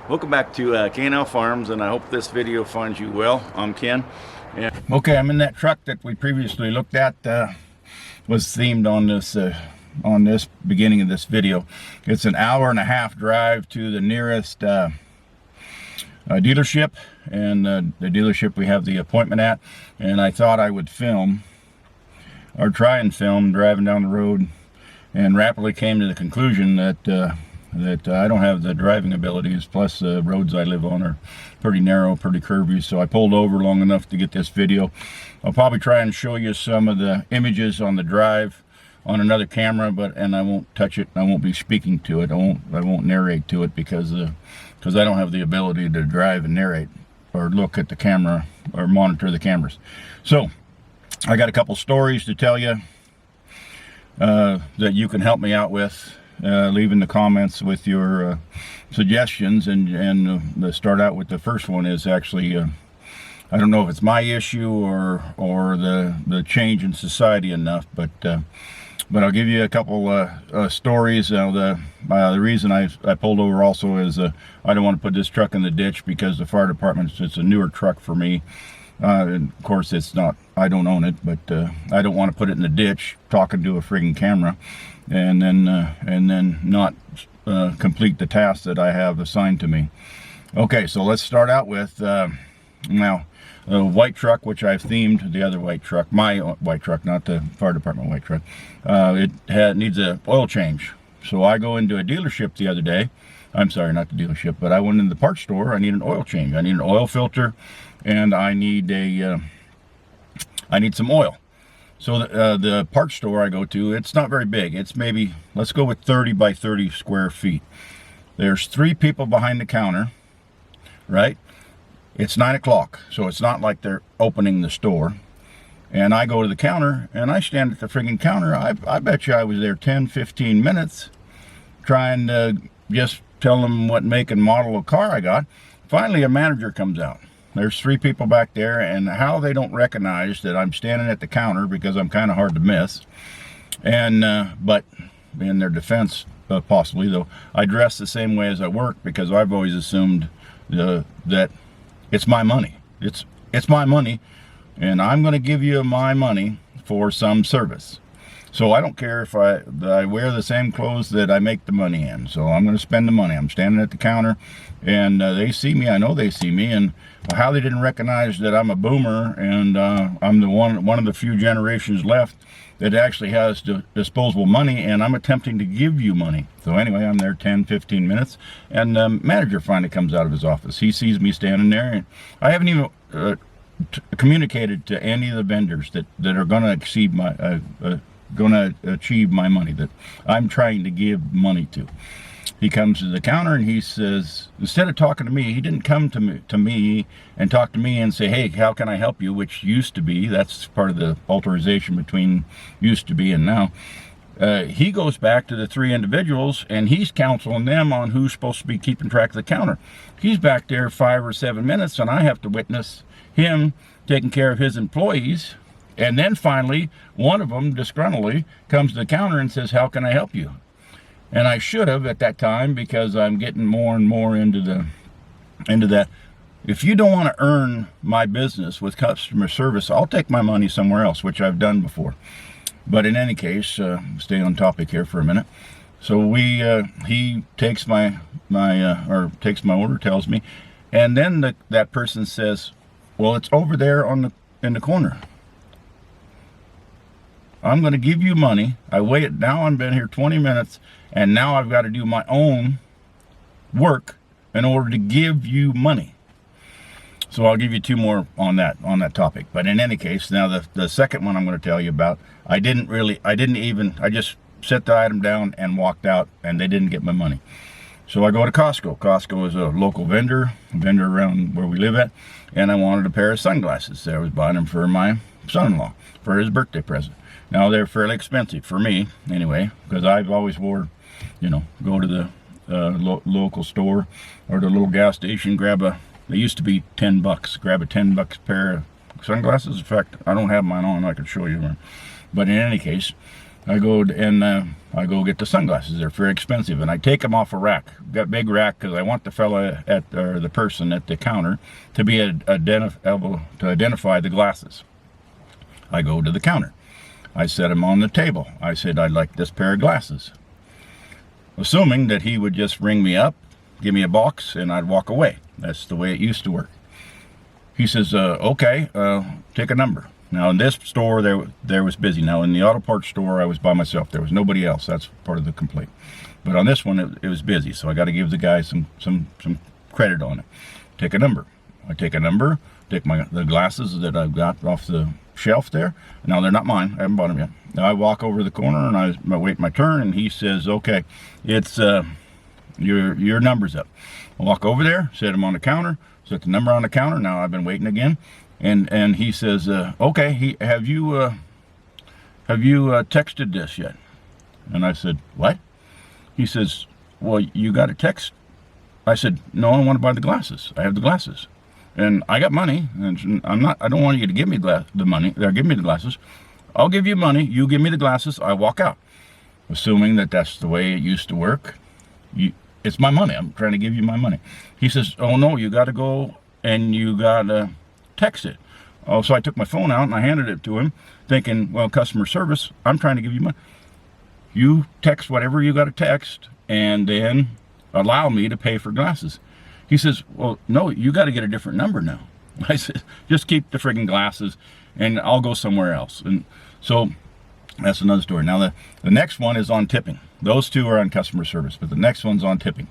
Welcome back to K&L Farms, and I hope this video finds you well. I'm Ken. Okay, I'm in that truck that we previously looked at. Was themed on this beginning of this video. It's an hour-and-a-half drive to the nearest dealership, and the dealership we have the appointment at. And I thought I would film, or try and film, driving down the road, and rapidly came to the conclusion that I don't have the driving abilities, plus the roads I live on are pretty narrow, pretty curvy, so I pulled over long enough to get this video. I'll probably try and show you some of the images on the drive on another camera, and I won't touch it. I won't be speaking to it. I won't narrate to it because I don't have the ability to drive and narrate or look at the camera or monitor the cameras. So I got a couple stories to tell you that you can help me out with. Leave in the comments with your suggestions, and start out with the first one is actually I don't know if it's my issue or the change in society enough, but I'll give you a couple stories. The reason I pulled over also is I don't want to put this truck in the ditch because the fire department, it's a newer truck for me. And of course it's not, I don't own it, but I don't want to put it in the ditch talking to a friggin' camera and then not complete the task that I have assigned to me. Okay, so let's start out with now a white truck, which I've themed the other white truck, my white truck, not the fire department white truck. It needs an oil change. So I go into a dealership the other day. I'm sorry, not the dealership, but I went into the parts store. I need an oil change. I need an oil filter, and I need some oil. So the parts store I go to, it's not very big. It's maybe, let's go with 30 by 30 square feet. There's 3 people behind the counter, right? It's 9 o'clock, so it's not like they're opening the store. And I go to the counter, and I stand at the friggin' counter. I bet you I was there 10, 15 minutes trying to just tell them what make and model of car I got. Finally, a manager comes out. There's 3 people back there, and how they don't recognize that I'm standing at the counter because I'm kind of hard to miss. And but in their defense, possibly though, I dress the same way as I work because I've always assumed that it's my money. It's my money, and I'm going to give you my money for some service. So I don't care if I wear the same clothes that I make the money in. So I'm going to spend the money. I'm standing at the counter, and they see me. I know they see me, and how they didn't recognize that I'm a boomer, and I'm the one of the few generations left that actually has disposable money, and I'm attempting to give you money. So anyway, I'm there 10, 15 minutes, and the manager finally comes out of his office. He sees me standing there, and I haven't even communicated to any of the vendors that are going to exceed my achieve my money that I'm trying to give money to. He comes to the counter and he says, instead of talking to me, he didn't come to me and talk to me and say, hey, how can I help you, which used to be, that's part of the alteration between used to be and now. He goes back to the 3 individuals and he's counseling them on who's supposed to be keeping track of the counter. He's back there 5 or 7 minutes, and I have to witness him taking care of his employees. And then finally, one of them, disgruntledly, comes to the counter and says, how can I help you? And I should have at that time, because I'm getting more and more into that. If you don't want to earn my business with customer service, I'll take my money somewhere else, which I've done before. But in any case, stay on topic here for a minute. So he takes my order, tells me, and then that person says, well, it's over there in the corner. I'm going to give you money. I waited. Now I've been here 20 minutes, and now I've got to do my own work in order to give you money. So I'll give you 2 more on that topic. But in any case, now the second one I'm going to tell you about, I just set the item down and walked out, and they didn't get my money. So I go to Costco. Costco is a local vendor around where we live at, and I wanted a pair of sunglasses. So I was buying them for my son-in-law for his birthday present. Now they're fairly expensive for me anyway, because I've always wore, go to the local store or the little gas station, they used to be $10, grab a $10 pair of sunglasses. In fact, I don't have mine on, I could show you. But in any case, I go I go get the sunglasses. They're very expensive, and I take them off a rack. Got big rack because I want the fella or the person at the counter to be able to identify the glasses. I go to the counter. I set them on the table. I said, I'd like this pair of glasses, assuming that he would just ring me up, give me a box, and I'd walk away. That's the way it used to work. He says, okay, take a number. Now in this store, there was busy. Now in the auto parts store, I was by myself. There was nobody else. That's part of the complaint. But on this one, it was busy. So I got to give the guy some credit on it. Take a number. I take a number, take the glasses that I've got off the shelf there. Now they're not mine. I haven't bought them yet. Now I walk over the corner and I wait my turn, and he says, okay, it's your number's up. I walk over there, set them on the counter, set the number on the counter. Now I've been waiting again. And he says, okay, have you texted this yet? And I said, what? He says, well, you got a text? I said, no, I want to buy the glasses. I have the glasses, and I got money, and I don't want you to give me the money. Or give me the glasses. I'll give you money. You give me the glasses. I walk out, assuming that that's the way it used to work. It's my money. I'm trying to give you my money. He says, oh no, you got to go and you got to text it. Oh, so I took my phone out and I handed it to him, thinking, well, customer service, I'm trying to give you money. You text whatever you got to text, and then allow me to pay for glasses. He says, well, no, you got to get a different number now. I said, just keep the friggin' glasses, and I'll go somewhere else. And so that's another story. Now the next one is on tipping. Those two are on customer service, but the next one's on tipping.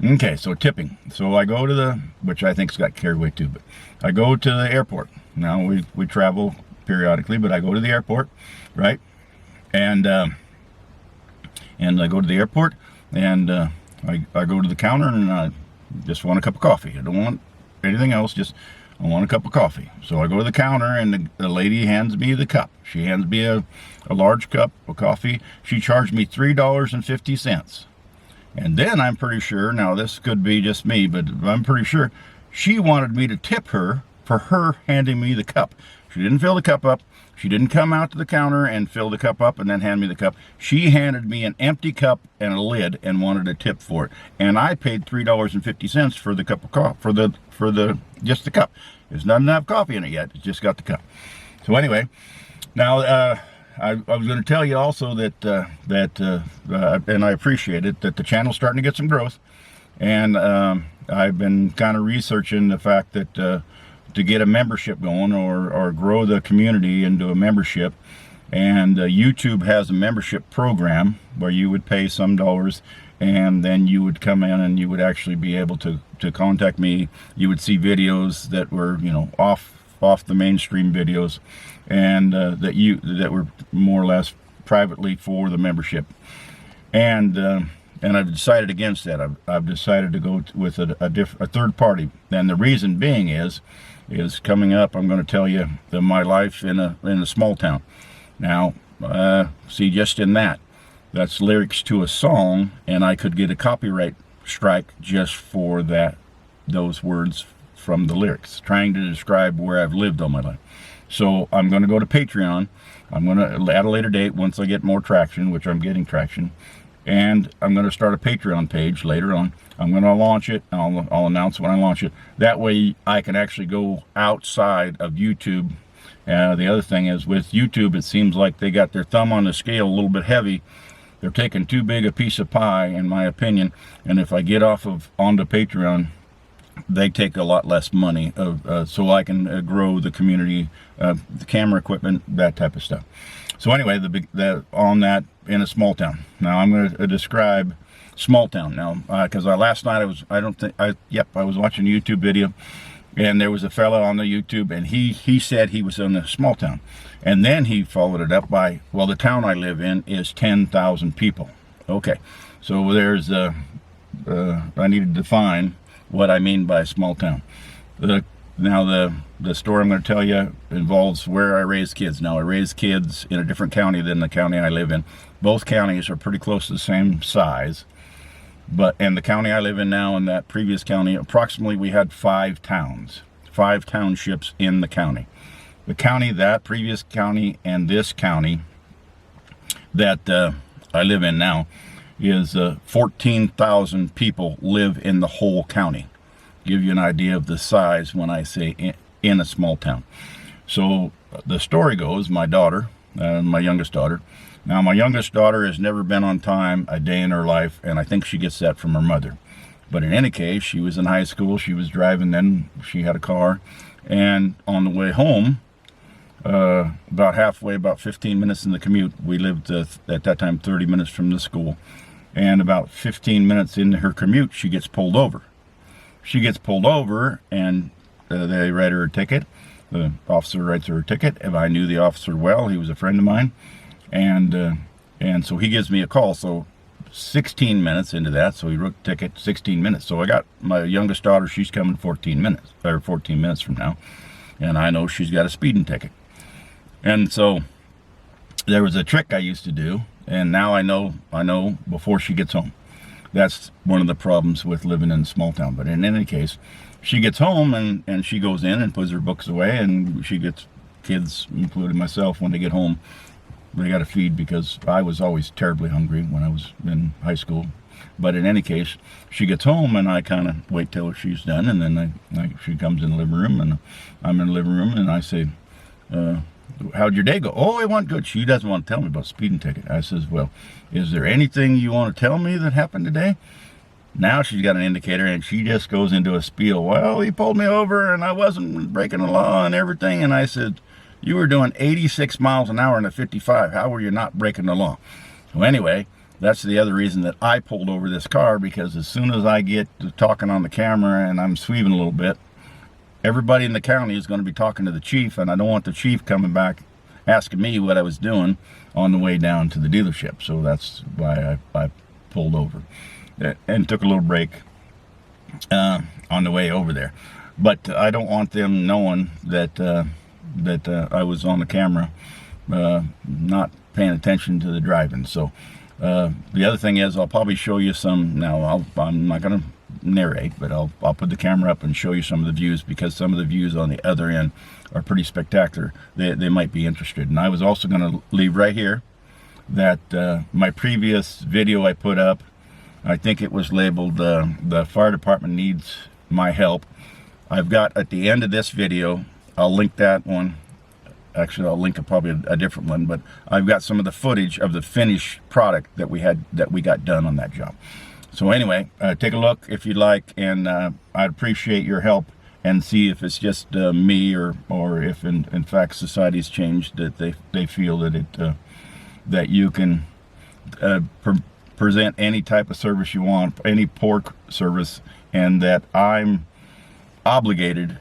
Okay, so tipping. So I go to which I think's got carried away too, but I go to the airport. Now we travel periodically, but I go to the airport, right? And I go to the airport, and I go to the counter, and I just want a cup of coffee. I don't want anything else, just I want a cup of coffee. So I go to the counter, and the lady hands me the cup. She hands me a large cup of coffee. She charged me $3.50. And then I'm pretty sure, now this could be just me, but I'm pretty sure she wanted me to tip her for her handing me the cup. She didn't fill the cup up. She didn't come out to the counter and fill the cup up and then hand me the cup. She handed me an empty cup and a lid and wanted a tip for it. And I paid $3.50 for the cup of coffee, for just the cup. There's not enough coffee in it yet. It's just got the cup. So anyway, now I was going to tell you also that and I appreciate it, that the channel's starting to get some growth, and I've been kind of researching the fact that to get a membership going or grow the community into a membership, and YouTube has a membership program where you would pay some dollars, and then you would come in and you would actually be able to contact me. You would see videos that were, you know, off the mainstream videos, and that were more or less privately for the membership. And I've decided against that. I've decided to go with a third party, and the reason being is coming up. I'm going to tell you my life in a small town. Now, see, just in that's lyrics to a song, and I could get a copyright strike just for those words from the lyrics, trying to describe where I've lived all my life. So I'm going to go to Patreon. I'm going to, at a later date, once I get more traction, which I'm getting traction, and I'm going to start a Patreon page later on. I'm going to launch it. I'll announce when I launch it. That way I can actually go outside of YouTube. The other thing is, with YouTube, it seems like they got their thumb on the scale a little bit heavy. They're taking too big a piece of pie, in my opinion. And if I get onto Patreon, they take a lot less money so I can grow the community, the camera equipment, that type of stuff. So anyway, on that, in a small town. Now I'm going to describe small town now, because last night I was watching a YouTube video, and there was a fella on the YouTube, and he said he was in a small town, and then he followed it up by, well, the town I live in is 10,000 people. Okay, so there's I need to define what I mean by small town. Now the story I'm going to tell you involves where I raise kids. Now I raise kids in a different county than the county I live in. Both counties are pretty close to the same size, and the county I live in now, and that previous county, approximately we had 5 townships in the county. The county, that previous county, and this county, that I live in now is 14,000 people live in the whole county. Give you an idea of the size when I say in a small town. So the story goes, my daughter, my youngest daughter, now my youngest daughter has never been on time a day in her life, and I think she gets that from her mother. But in any case, she was in high school, she was driving then, she had a car, and on the way home, about halfway, about 15 minutes in the commute, we lived at that time 30 minutes from the school, and about 15 minutes into her commute, she gets pulled over. She gets pulled over, and they write her a ticket. The officer writes her a ticket. If I knew the officer well, he was a friend of mine, and so he gives me a call. So 16 minutes into that, so he wrote the ticket 16 minutes. So I got my youngest daughter, she's coming 14 minutes from now, and I know she's got a speeding ticket. And so there was a trick I used to do, and now I know before she gets home. That's one of the problems with living in a small town. But in any case, she gets home and she goes in and puts her books away, and she gets kids, including myself, when they get home, they got to feed, because I was always terribly hungry when I was in high school. But in any case, she gets home, and I kind of wait till she's done, and then she comes in the living room, and I'm in the living room, and I say, how'd your day go? Oh, it went good. She doesn't want to tell me about speeding ticket. I says, well, is there anything you want to tell me that happened today? Now she's got an indicator, and she just goes into a spiel. Well, he pulled me over, and I wasn't breaking the law and everything. And I said, you were doing 86 miles an hour in a 55. How were you not breaking the law? So anyway, that's the other reason that I pulled over this car, because as soon as I get to talking on the camera and I'm sweeving a little bit, everybody in the county is going to be talking to the chief, and I don't want the chief coming back asking me what I was doing on the way down to the dealership. So that's why I pulled over and took a little break on the way over there. But I don't want them knowing that I was on the camera not paying attention to the driving. So the other thing is, I'll probably show you some. Now I'm not going to narrate, but I'll put the camera up and show you some of the views, because some of the views on the other end are pretty spectacular. They might be interested. And I was also going to leave right here that my previous video I put up, I think it was labeled the fire department needs my help. I've got at the end of this video, I'll link that one. Actually, I'll link probably a different one, but I've got some of the footage of the finished product that we got done on that job. So anyway, take a look if you'd like, and I'd appreciate your help, and see if it's just me, or if in fact society's changed, that they feel that that you can present any type of service you want, any pork service, and that I'm obligated